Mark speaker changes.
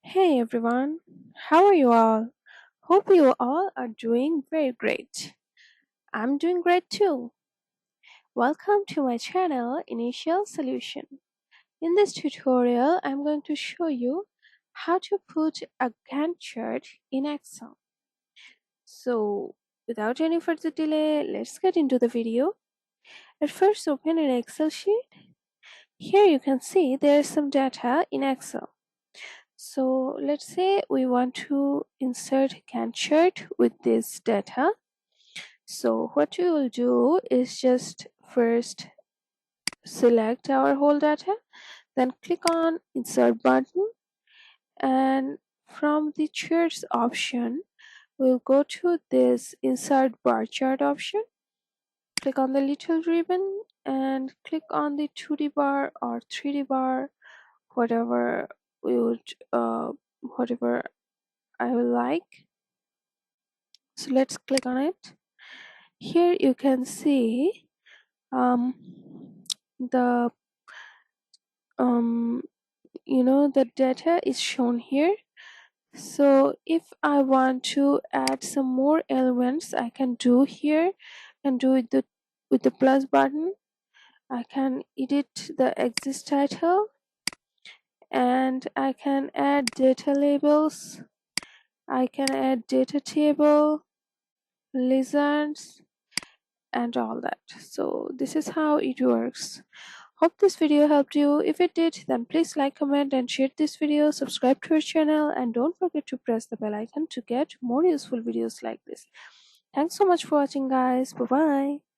Speaker 1: Hey everyone, how are you all? Hope you all are doing very great. I'm doing great too. Welcome to my channel Initial Solution. In this tutorial, I'm going to show you how to put a Gantt chart in Excel. So, without any further delay, let's get into the video. At first, open an Excel sheet. Here you can see there is some data in Excel. So let's say we want to insert Gantt chart with this data. So what we will do is just first select our whole data, then click on insert button, and from the charts option, we'll go to this insert bar chart option. Click on the little ribbon and click on the 2D bar or 3D bar, whatever we would whatever I will like. So let's click on it. Here you can see um, the um, the data is shown here. So if I want to add some more elements, I can do here and do it with the plus button. I can edit the exist title and I can add data labels. I can add data table, lizards, and all that. So this is how it works. Hope this video helped you. If it did, then please like, comment, and share this video. Subscribe to our channel and don't forget to press the bell icon to get more useful videos like this. Thanks so much for watching, guys. Bye bye.